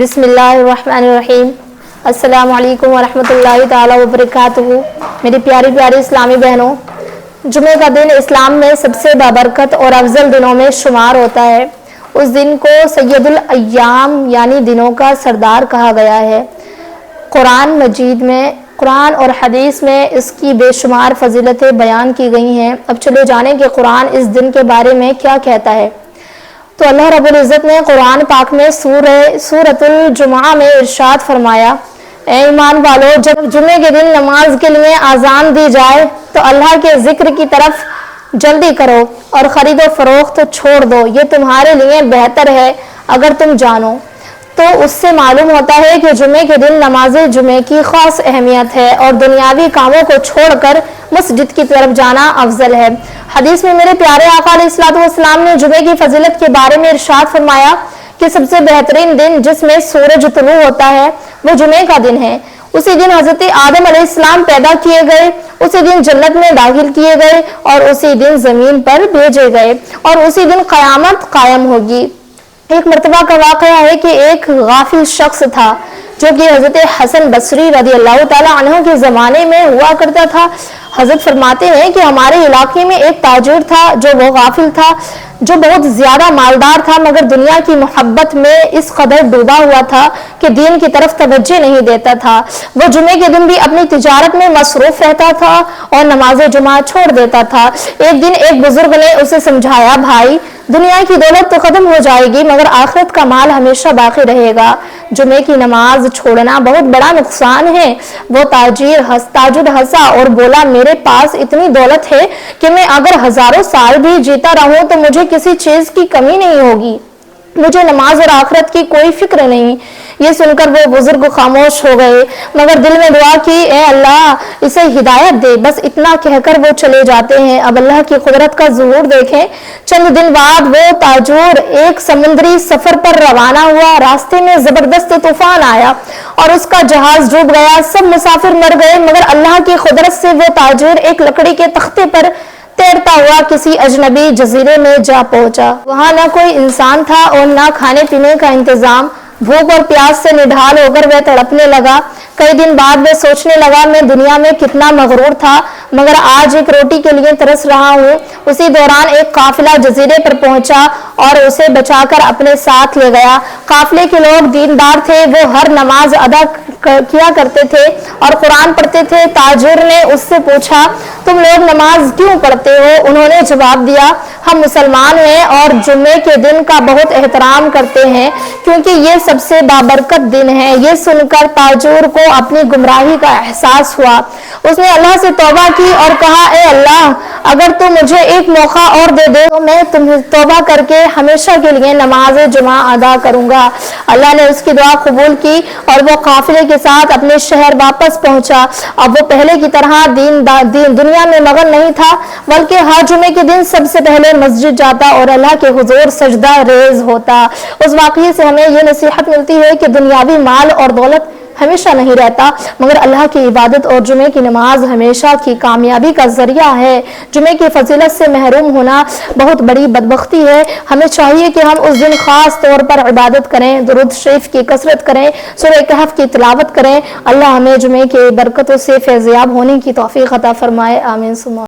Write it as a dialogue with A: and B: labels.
A: بسم اللہ الرحمن الرحیم۔ السلام علیکم ورحمۃ اللہ تعالی وبرکاتہ۔ میری پیاری پیاری اسلامی بہنوں، جمعہ کا دن اسلام میں سب سے بابرکت اور افضل دنوں میں شمار ہوتا ہے۔ اس دن کو سید الایام یعنی دنوں کا سردار کہا گیا ہے۔ قرآن مجید میں، قرآن اور حدیث میں اس کی بے شمار فضیلتیں بیان کی گئی ہیں۔ اب چلے جانیں کہ قرآن اس دن کے بارے میں کیا کہتا ہے۔ تو اللہ رب العزت نے قرآن پاک میں سورۃ الجمعہ میں ارشاد فرمایا، اے ایمان والو، جب جمعے کے دن نماز کے لیے اذان دی جائے تو اللہ کے ذکر کی طرف جلدی کرو اور خرید و فروخت چھوڑ دو، یہ تمہارے لیے بہتر ہے اگر تم جانو۔ تو اس سے معلوم ہوتا ہے کہ جمعے کے دن نماز جمعے کی خاص اہمیت ہے اور دنیاوی کاموں کو چھوڑ کر مسجد کی طرف جانا افضل ہے۔ حدیث میں میرے پیارے آقا علیہ الصلوۃ والسلام نے جمعے کی فضیلت کے بارے میں ارشاد فرمایا کہ سب سے بہترین دن جس میں سورج طلوع ہوتا ہے وہ جمعے کا دن ہے۔ اسی دن حضرت آدم علیہ السلام پیدا کیے گئے، اسی دن جنت میں داخل کیے گئے اور اسی دن زمین پر بھیجے گئے اور اسی دن قیامت قائم ہوگی۔ ایک مرتبہ کا واقعہ ہے کہ ایک غافل شخص تھا جو کہ حضرت حسن بصری رضی اللہ تعالیٰ عنہ کے زمانے میں ہوا کرتا تھا۔ حضرت فرماتے ہیں کہ ہمارے علاقے میں ایک تاجر تھا جو وہ غافل تھا، جو بہت زیادہ مالدار تھا مگر دنیا کی محبت میں اس قدر ڈوبا ہوا تھا کہ دین کی طرف توجہ نہیں دیتا تھا۔ وہ جمعے کے دن بھی اپنی تجارت میں مصروف رہتا تھا اور نماز جمعہ چھوڑ دیتا تھا۔ ایک دن ایک بزرگ نے اسے سمجھایا، بھائی، دنیا کی دولت تو ختم ہو جائے گی مگر آخرت کا مال ہمیشہ باقی رہے گا۔ جمعے کی نماز چھوڑنا بہت بڑا نقصان ہے۔ وہ تاجر ہنسا اور بولا، میرے پاس اتنی دولت ہے کہ میں اگر ہزاروں سال بھی جیتا رہوں تو مجھے کسی چیز کی کمی نہیں ہوگی، مجھے نماز اور آخرت کی کوئی فکر نہیں۔ یہ سن کر وہ بزرگ خاموش ہو گئے مگر دل میں دعا کی، اے اللہ اسے ہدایت دے۔ بس اتنا کہہ کر وہ چلے جاتے ہیں۔ اب اللہ کی قدرت کا ظہور دیکھیں۔ چند دن بعد وہ تاجر ایک سمندری سفر پر روانہ ہوا۔ راستے میں زبردست طوفان آیا اور اس کا جہاز ڈوب گیا، سب مسافر مر گئے مگر اللہ کی قدرت سے وہ تاجر ایک لکڑی کے تختے پر تیرتا ہوا کسی اجنبی جزیرے میں جا پہنچا۔ وہاں نہ کوئی انسان تھا اور نہ کھانے پینے کا انتظام۔ بھوک اور پیاس سے نڈھال ہو کر وہ تڑپنے لگا۔ کئی دن بعد وہ سوچنے لگا، میں دنیا میں کتنا مغرور تھا مگر آج ایک روٹی کے لیے ترس رہا ہوں۔ اسی دوران ایک قافلہ جزیرے پر پہنچا اور اسے بچا کر اپنے ساتھ لے گیا۔ قافلے کے لوگ دیندار تھے، وہ ہر نماز ادا کیا کرتے تھے اور قرآن پڑھتے تھے۔ تاجر نے اس سے پوچھا، تم لوگ نماز کیوں پڑھتے ہو؟ انہوں نے جواب دیا، ہم مسلمان ہیں اور جمعے کے دن کا بہت احترام کرتے ہیں کیونکہ یہ سب سے بابرکت دن ہے۔ یہ سن کر تاجر کو اپنی گمراہی کا احساس ہوا۔ اس نے اللہ سے توبہ کی اور کہا، اے اللہ، اگر تو مجھے ایک موقع اور دے دے تو میں توبہ کر کے ہمیشہ کے لیے نماز جمعہ ادا کروں گا۔ اللہ نے اس کی دعا قبول کی اور وہ قافلے کے ساتھ اپنے شہر واپس پہنچا۔ اب وہ پہلے کی طرح دنیا میں مگن نہیں تھا بلکہ ہر جمعے کے دن سب سے پہلے مسجد جاتا اور اللہ کے حضور سجدہ ریز ہوتا۔ اس واقعے سے ہمیں یہ نصیحت ملتی ہے کہ دنیاوی مال اور دولت ہمیشہ نہیں رہتا مگر اللہ کی عبادت اور جمعے کی نماز ہمیشہ کی کامیابی کا ذریعہ ہے۔ جمعے کی فضیلت سے محروم ہونا بہت بڑی بدبختی ہے۔ ہمیں چاہیے کہ ہم اس دن خاص طور پر عبادت کریں، درود شریف کی کثرت کریں، سورہ کہف کی تلاوت کریں۔ اللہ ہمیں جمعے کی برکتوں سے فیضیاب ہونے کی توفیق عطا فرمائے، آمین ثم